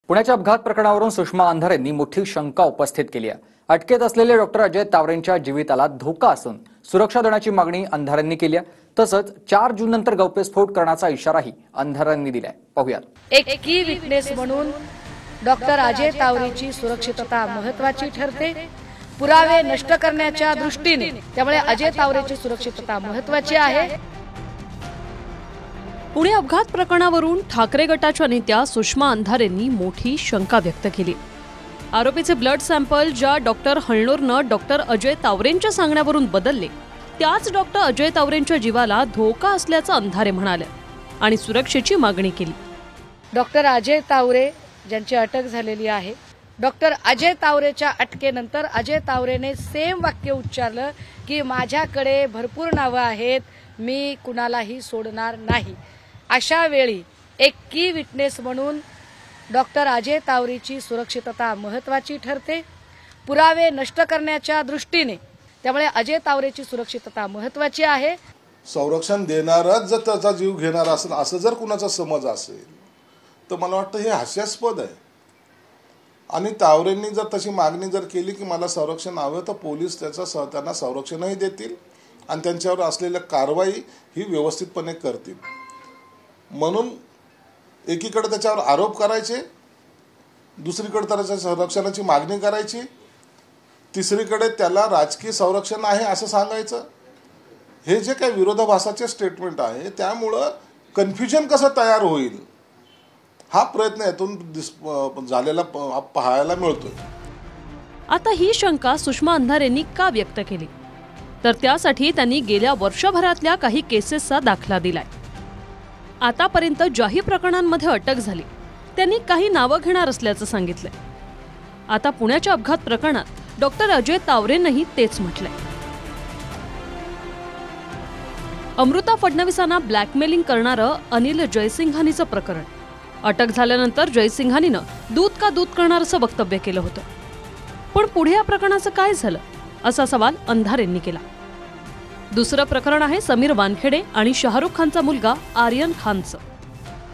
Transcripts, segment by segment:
पुण्याच्या अपघात प्रकरणावरून सुषमा अंधारेंनी मोठी शंका उपस्थित केली आहे। अटकेत असलेले डॉक्टर अजय तावरेंच्या जीविताला धोका असून सुरक्षा देण्याची मागणी अंधारेंनी केली आहे। तसंच 4 जून नंतर गौप्यस्फोट करण्याचा इशाराही अंधारेंनी दिलाय। पाहूयात। एक की विटनेस म्हणून डॉक्टर अजय तावरेची सुरक्षितता महत्त्वाची ठरते। पुरावे नष्ट करण्याच्या दृष्टीने त्यामुळे अजय तावरेची सुरक्षितता महत्त्वाची आहे। पुणे अपघात प्रकरणावरून ठाकरे गटाच्या नेत्या सुषमा अंधारेंनी मोठी शंका व्यक्त केली। आरोपीचे ब्लड सॅम्पल ज्या डॉक्टर हळनोरनं डॉक्टर अजय तावरेंच्या सांगण्यावरून बदलले, त्याच डॉक्टर अजय तावरेंच्या जीवाला धोका असल्याचं अंधारे म्हणाले आणि सुरक्षेची मागणी केली। डॉक्टर अजय तावरे ज्यांची अटक झालेली आहे, डॉक्टर अजय तावरेच्या अटकेनंतर अजय तावरेने सेम वाक्य उच्चारलं की माझ्याकडे भरपूर नावं आहेत, मी कुणालाही सोडणार नाही। अशा वेळी एक की विटनेस म्हणून डॉक्टर अजय तावरेची सुरक्षितता महत्त्वाची ठरते। पुरावे नष्ट करण्याच्या दृष्टीने त्यामुळे अजय तावरेची सुरक्षितता महत्त्वाची आहे। संरक्षण देणारच जर त्याचा जीव घेणार असेल असं जर कुणाचा समज असेल तर मला वाटतं हे हास्यास्पद आहे। आणि तावरेंनी जर तशी मागणी जर केली की मला संरक्षण हवं तर पोलीस त्यांना संरक्षणही देतील आणि त्यांच्यावर असलेल्या कारवाई ही व्यवस्थितपणे करतील। म्हणून एकीकडे त्याच्यावर आरोप करायचे, दुसरीकडे त्याच्या संरक्षणाची मागणी करायची, तिसरीकडे त्याला राजकीय संरक्षण आहे असं सांगायचं। हे जे काही विरोधाभासाचे स्टेटमेंट आहे त्यामुळं कन्फ्युजन कसं तयार होईल हा प्रयत्न यातून झालेला पाहायला मिळतोय। आता ही शंका सुषमा अंधारेंनी का व्यक्त केली, तर त्यासाठी त्यांनी गेल्या वर्षभरातल्या काही केसेसचा दाखला दिलाय। आतापर्यंत ज्याही प्रकरणांमध्ये अटक झाली त्यांनी काही नावं घेणार असल्याचं सांगितलंय। आता पुण्याच्या अपघात प्रकरणात डॉक्टर अजय तावरेंनीही तेच म्हटलंय। अमृता फडणवीसांना ब्लॅकमेलिंग करणारं अनिल जयसिंघानीचं प्रकरण, अटक झाल्यानंतर जयसिंघानीनं दूध का दूध करणार असं वक्तव्य केलं होतं। पण पुढे या प्रकरणाचं काय झालं असा सवाल अंधारेंनी केला। दुसरं प्रकरण आहे समीर वानखेडे आणि शाहरुख खानचा मुलगा आर्यन खानचं।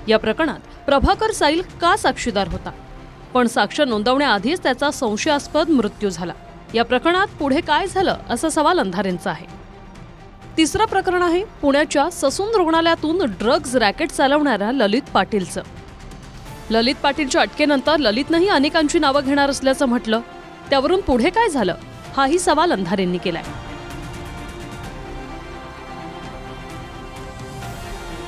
या प्रकरणात प्रभाकर साईल का साक्षीदार होता, पण साक्ष नोंदवण्याआधीच त्याचा संशयास्पद मृत्यू झाला। या प्रकरणात पुढे काय झालं असा सवाल अंधारेंचा आहे। तिसरं प्रकरण आहे पुण्याच्या ससून रुग्णालयातून ड्रग्ज रॅकेट चालवणाऱ्या ललित पाटीलचं। ललित पाटीलच्या अटकेनंतर ललितनंही अनेकांची नावं घेणार असल्याचं म्हटलं, त्यावरून पुढे काय झालं हाही सवाल अंधारेंनी केलाय।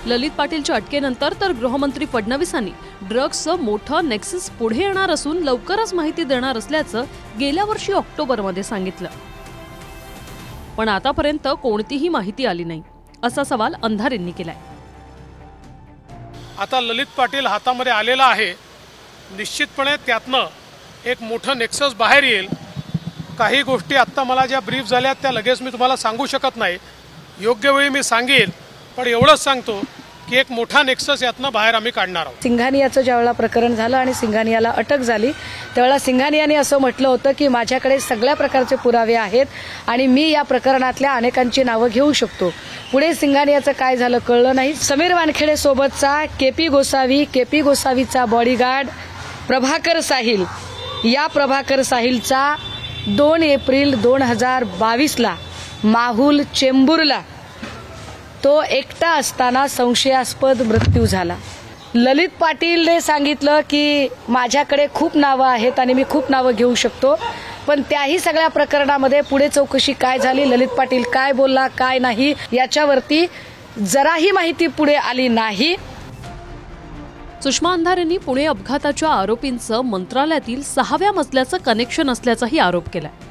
ललित पाटीलच्या अटकेनंतर तर गृहमंत्री फडणवीसांनी ड्रग्जचं मोठं नेक्सस पुढे येणार असून लवकरच माहिती देणार असल्याचं गेल्या वर्षी ऑक्टोबरमध्ये सांगितलं, पण आतापर्यंत कोणतीही माहिती आली नाही असा सवाल अंधारेंनी केलाय। आता ललित पाटील हातामध्ये आलेला आहे, निश्चितपणे त्यातनं एक मोठं नेक्सस बाहेर येईल। काही गोष्टी आत्ता मला ज्या ब्रीफ झाल्यात त्या लगेच मी तुम्हाला सांगू शकत नाही, योग्य वेळी मी सांगेल, पण एवढंच सांगतो की एक मोठा नेक्सस यातनं बाहेर आम्ही काढणार आहोत। सिंघानियाचं ज्यावेळेला प्रकरण झालं आणि सिंघानियाला अटक झाली त्यावेळेला सिंघानियाने असं म्हटलं होतं की माझ्याकडे सगळ्या प्रकारचे पुरावे आहेत आणि मी या प्रकरणातल्या अनेकांची नावं घेऊ शकतो। पुढे सिंघानियाचं काय झालं कळलं नाही। समीर वानखेडे सोबतचा केपी गोसावीचा बॉडीगार्ड प्रभाकर साहिल, या प्रभाकर साहिलचा 2 एप्रिल 2022ला माहुल चेंबूरला तो एकटा असताना संशयास्पद मृत्यू झाला। ललित पाटीलने सांगितलं की माझ्याकडे खूप नावं आहेत आणि मी खूप नावं घेऊ शकतो, पण त्याही सगळ्या प्रकरणामध्ये पुढे चौकशी काय झाली, ललित पाटील काय बोलला काय नाही याच्यावरती जराही माहिती पुढे आली नाही। सुषमा अंधारेंनी पुणे अपघाताच्या आरोपींचं मंत्रालयातील 6व्या मजल्याचं कनेक्शन असल्याचाही आरोप केलाय।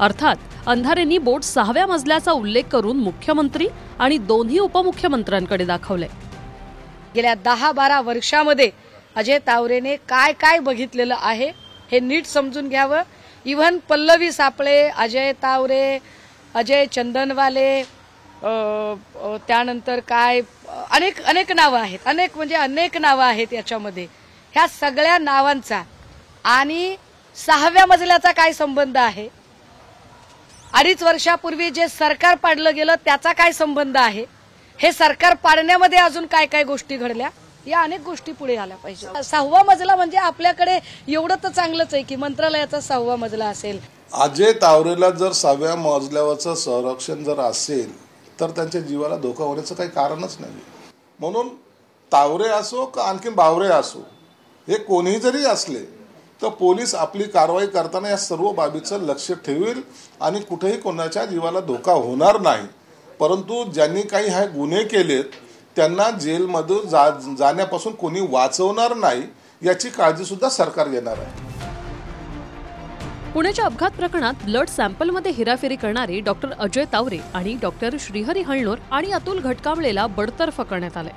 अर्थात अंधारेंनी बोट 6व्या मजल्याचा उल्लेख करून मुख्यमंत्री आणि दोन्ही उपमुख्यमंत्र्यांकडे दाखवले। गेल्या 10-12 वर्षामध्ये अजय तावरेने काय काय बघितलेलं आहे हे नीट समजून घ्यावं। इव्हन पल्लवी सापळे, अजय तावरे, अजय चंदनवाले, त्यानंतर काय अनेक नावं आहेत, अनेक नावं आहेत याच्यामध्ये। ह्या सगळ्या नावांचा आणि 6व्या मजल्याचा काय संबंध आहे, 2.5 वर्षापूर्वी जे सरकार पाडलं गेलं त्याचा काय संबंध आहे, हे सरकार पाडण्यामध्ये अजून काय काय गोष्टी घडल्या या अनेक गोष्टी पुढे आल्या पाहिजे. 6वा मजला म्हणजे आपल्याकडे एवढं तर चांगलंच आहे की मंत्रालयाचा 6वा मजला असेल. अजय तावरेला जर 6व्या मजल्यावरचं संरक्षण जर असेल तर त्यांच्या जीवाला धोका होण्याचं काही कारणच नाही. म्हणून तावरे असो का आणखी बावरे असो, हे कोणीही जरी असले तर पोलीस आपली कारवाई करताना या सर्व बाबीचं लक्ष ठेवील आणि कुठेही कोणाच्या जीवाला धोका होणार नाही. परंतु ज्यांनी काही हे गुन्हे केलेत त्यांना जेलमध्ये जाण्यापासून कोणी वाचवणार नाही याची काळजी सुद्धा सरकार घेणार आहे. पुण्याच्या अपघात प्रकरणात ब्लड सॅम्पलमध्ये हेराफेरी करणारे डॉक्टर अजय तावरे आणि डॉक्टर श्रीहरी हळणोर आणि अतुल घटकावळेला बडतर्फ करण्यात आले.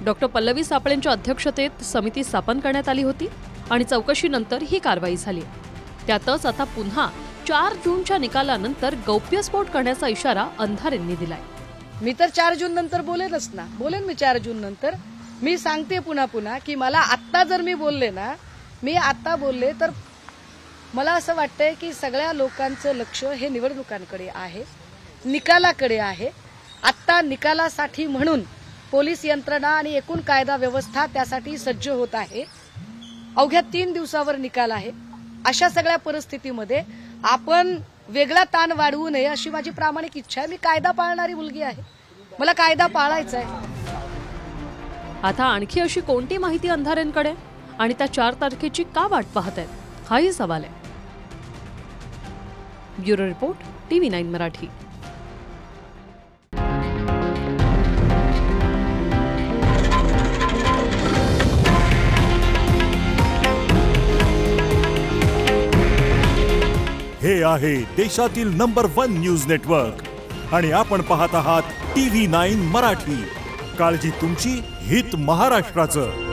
डॉक्टर पल्लवी सापळेंच्या अध्यक्षतेत समिती स्थापन करण्यात आली होती आणि चौकशीनंतर ही कारवाई झाली. त्यातच आता पुन्हा 4 जूनच्या निकालानंतर गौप्यस्फोट करण्याचा इशारा अंधारेंनी दिलाय. मी तर 4 जून नंतर बोलेनच ना, बोलेन मी 4 जून नंतर. मी सांगते पुन्हा की मला आत्ता जर मी बोलले ना, मी आत्ता बोलले तर मला असं वाटतंय की सगळ्या लोकांचं लक्ष हे निवडणुकांकडे आहे, निकालाकडे आहे. आत्ता निकालासाठी म्हणून पोलीस यंत्रणा आणि एकूण कायदा व्यवस्था त्यासाठी सज्ज होत आहे. अवघ्या 3 दिवसावर निकाल आहे. अशा सगळ्या परिस्थितीमध्ये आपण वेगळा ताण वाढवू नये अशी माझी प्रामाणिक इच्छा आहे. मी कायदा पाळणारी मुलगी आहे, मला कायदा पाळायचा आहे. आता आणखी अशी कोणती माहिती अंधारेंकडे आणि त्या 4 तारखेची का वाट पाहत आहेत, हाही सवाल आहे. Bureau report, TV9 Marathi. हे आहे देशातील नंबर 1 न्यूज नेटवर्क आणि आपण पाहत आहात TV9 मराठी. काळजी तुमची, हित महाराष्ट्राचं.